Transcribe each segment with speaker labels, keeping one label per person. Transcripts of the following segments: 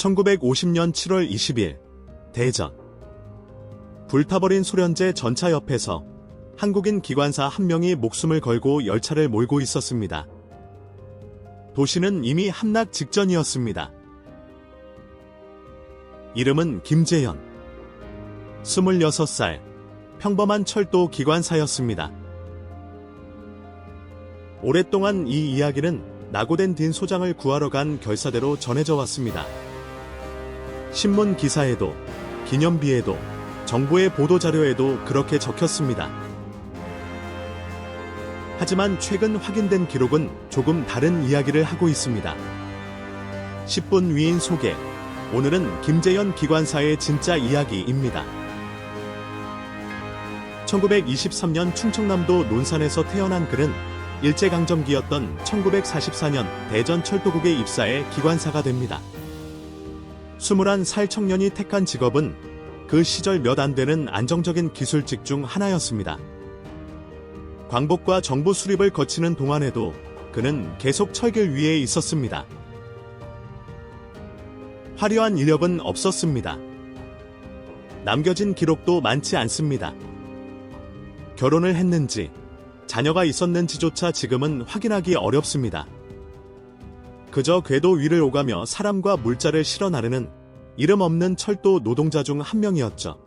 Speaker 1: 1950년 7월 20일 대전. 불타버린 소련제 전차 옆에서 한국인 기관사 한 명이 목숨을 걸고 열차를 몰고 있었습니다. 도시는 이미 함락 직전이었습니다. 이름은 김재현. 26살, 평범한 철도 기관사였습니다. 오랫동안 이 이야기는 낙오된 딘 소장을 구하러 간 결사대로 전해져 왔습니다. 신문 기사에도, 기념비에도, 정부의 보도자료에도 그렇게 적혔습니다. 하지만 최근 확인된 기록은 조금 다른 이야기를 하고 있습니다. 10분 위인 소개. 오늘은 김재현 기관사의 진짜 이야기입니다. 1923년 충청남도 논산에서 태어난 그는 일제강점기였던 1944년 대전철도국에 입사해 기관사가 됩니다. 21살 청년이 택한 직업은 그 시절 몇 안 되는 안정적인 기술직 중 하나였습니다. 광복과 정부 수립을 거치는 동안에도 그는 계속 철길 위에 있었습니다. 화려한 이력은 없었습니다. 남겨진 기록도 많지 않습니다. 결혼을 했는지, 자녀가 있었는지조차 지금은 확인하기 어렵습니다. 그저 궤도 위를 오가며 사람과 물자를 실어 나르는 이름 없는 철도 노동자 중 한 명이었죠.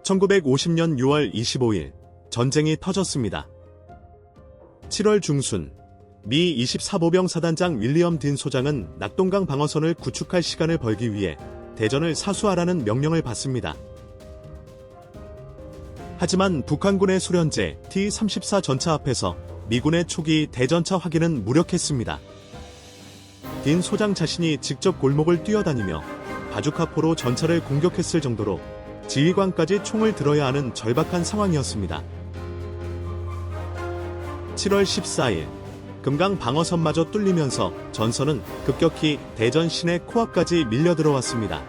Speaker 1: 1950년 6월 25일, 전쟁이 터졌습니다. 7월 중순, 미 24보병 사단장 윌리엄 딘 소장은 낙동강 방어선을 구축할 시간을 벌기 위해 대전을 사수하라는 명령을 받습니다. 하지만 북한군의 소련제 T-34 전차 앞에서 미군의 초기 대전차 확인은 무력했습니다. 딘 소장 자신이 직접 골목을 뛰어다니며 바주카포로 전차를 공격했을 정도로 지휘관까지 총을 들어야 하는 절박한 상황이었습니다. 7월 14일, 금강 방어선마저 뚫리면서 전선은 급격히 대전 시내 코앞까지 밀려 들어왔습니다.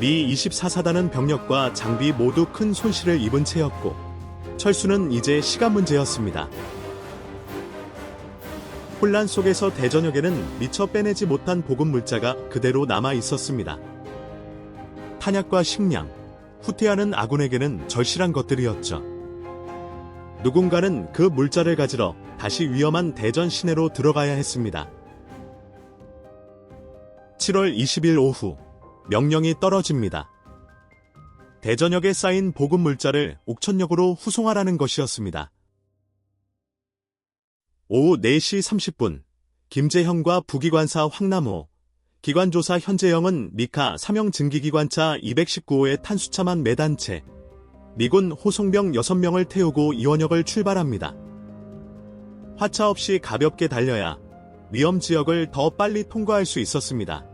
Speaker 1: 미 24사단은 병력과 장비 모두 큰 손실을 입은 채였고 철수는 이제 시간 문제였습니다. 혼란 속에서 대전역에는 미처 빼내지 못한 보급 물자가 그대로 남아 있었습니다. 탄약과 식량, 후퇴하는 아군에게는 절실한 것들이었죠. 누군가는 그 물자를 가지러 다시 위험한 대전 시내로 들어가야 했습니다. 7월 20일 오후, 명령이 떨어집니다. 대전역에 쌓인 보급 물자를 옥천역으로 후송하라는 것이었습니다. 오후 4시 30분, 김재형과 부기관사 황남호, 기관조사 현재영은 미카 3형 증기기관차 219호의 탄수차만 매단 채 미군 호송병 6명을 태우고 이원역을 출발합니다. 화차 없이 가볍게 달려야 위험 지역을 더 빨리 통과할 수 있었습니다.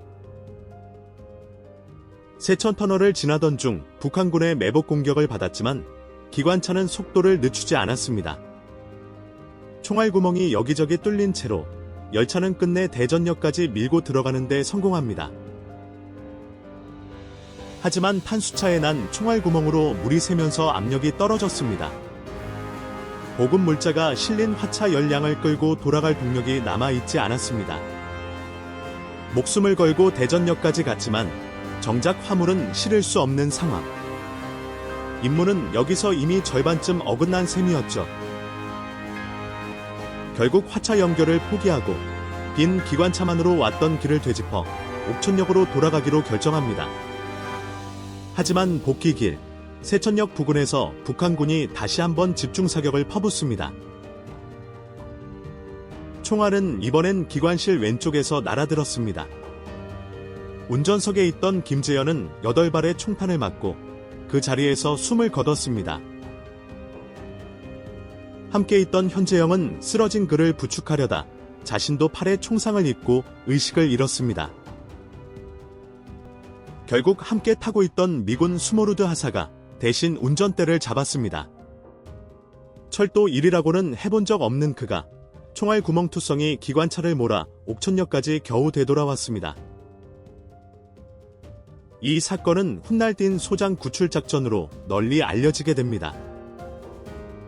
Speaker 1: 세천터널을 지나던 중 북한군의 매복 공격을 받았지만 기관차는 속도를 늦추지 않았습니다. 총알구멍이 여기저기 뚫린 채로 열차는 끝내 대전역까지 밀고 들어가는 데 성공합니다. 하지만 탄수차에 난 총알구멍으로 물이 새면서 압력이 떨어졌습니다. 보급 물자가 실린 화차 열량을 끌고 돌아갈 동력이 남아있지 않았습니다. 목숨을 걸고 대전역까지 갔지만 정작 화물은 실을 수 없는 상황. 임무는 여기서 이미 절반쯤 어긋난 셈이었죠. 결국 화차 연결을 포기하고 빈 기관차만으로 왔던 길을 되짚어 옥천역으로 돌아가기로 결정합니다. 하지만 복귀길, 세천역 부근에서 북한군이 다시 한번 집중사격을 퍼붓습니다. 총알은 이번엔 기관실 왼쪽에서 날아들었습니다. 운전석에 있던 김재현은 8발의 총탄을 맞고 그 자리에서 숨을 거뒀습니다. 함께 있던 현재영은 쓰러진 그를 부축하려다 자신도 팔에 총상을 입고 의식을 잃었습니다. 결국 함께 타고 있던 미군 스모루드 하사가 대신 운전대를 잡았습니다. 철도 1이라고는 해본 적 없는 그가 총알 구멍투성이 기관차를 몰아 옥천역까지 겨우 되돌아왔습니다. 이 사건은 훗날 딘 소장 구출 작전으로 널리 알려지게 됩니다.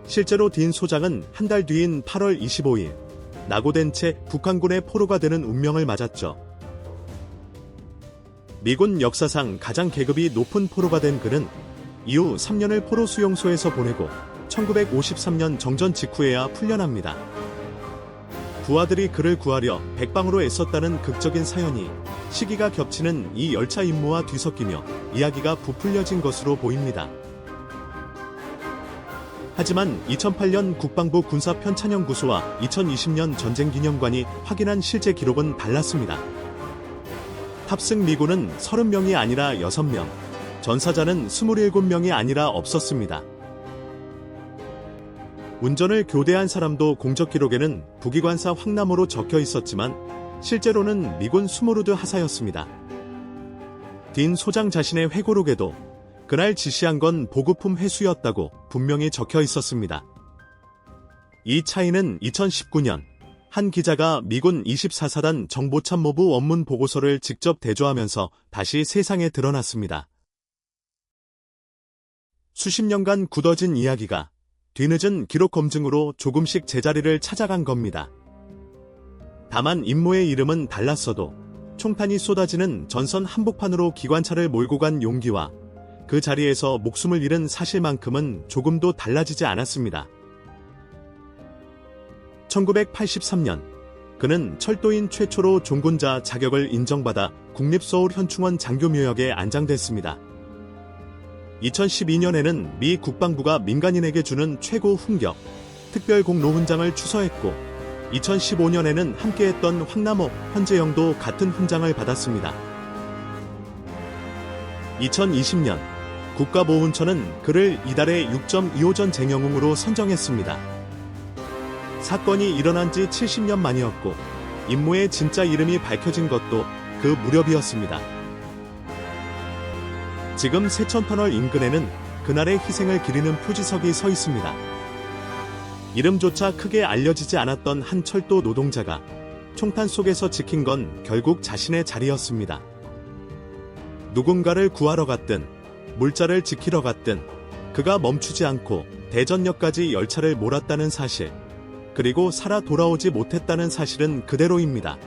Speaker 1: 실제로 딘 소장은 한 달 뒤인 8월 25일 낙오된 채 북한군의 포로가 되는 운명을 맞았죠. 미군 역사상 가장 계급이 높은 포로가 된 그는 이후 3년을 포로 수용소에서 보내고 1953년 정전 직후에야 풀려납니다. 부하들이 그를 구하려 백방으로 애썼다는 극적인 사연이 시기가 겹치는 이 열차 임무와 뒤섞이며 이야기가 부풀려진 것으로 보입니다. 하지만 2008년 국방부 군사편찬연구소와 2020년 전쟁기념관이 확인한 실제 기록은 달랐습니다. 탑승 미군은 30명이 아니라 6명, 전사자는 27명이 아니라 없었습니다. 운전을 교대한 사람도 공적 기록에는 부기관사 황남호로 적혀 있었지만 실제로는 미군 스모르드 하사였습니다. 딘 소장 자신의 회고록에도 그날 지시한 건 보급품 회수였다고 분명히 적혀 있었습니다. 이 차이는 2019년 한 기자가 미군 24사단 정보참모부 원문 보고서를 직접 대조하면서 다시 세상에 드러났습니다. 수십 년간 굳어진 이야기가 뒤늦은 기록 검증으로 조금씩 제자리를 찾아간 겁니다. 다만 임무의 이름은 달랐어도 총탄이 쏟아지는 전선 한복판으로 기관차를 몰고 간 용기와 그 자리에서 목숨을 잃은 사실만큼은 조금도 달라지지 않았습니다. 1983년 그는 철도인 최초로 종군자 자격을 인정받아 국립서울현충원 장교묘역에 안장됐습니다. 2012년에는 미 국방부가 민간인에게 주는 최고 훈격, 특별공로 훈장을 추서했고 2015년에는 함께했던 황남호, 현재영도 같은 훈장을 받았습니다. 2020년 국가보훈처는 그를 이달의 6.25전 쟁영웅으로 선정했습니다. 사건이 일어난 지 70년 만이었고 임무의 진짜 이름이 밝혀진 것도 그 무렵이었습니다. 지금 세천터널 인근에는 그날의 희생을 기리는 표지석이 서 있습니다. 이름조차 크게 알려지지 않았던 한 철도 노동자가 총탄 속에서 지킨 건 결국 자신의 자리였습니다. 누군가를 구하러 갔든 물자를 지키러 갔든 그가 멈추지 않고 대전역까지 열차를 몰았다는 사실, 그리고 살아 돌아오지 못했다는 사실은 그대로입니다.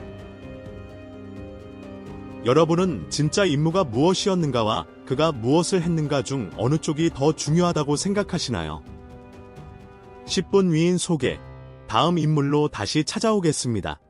Speaker 1: 여러분은 진짜 임무가 무엇이었는가와 그가 무엇을 했는가 중 어느 쪽이 더 중요하다고 생각하시나요? 10분 위인 소개, 다음 인물로 다시 찾아오겠습니다.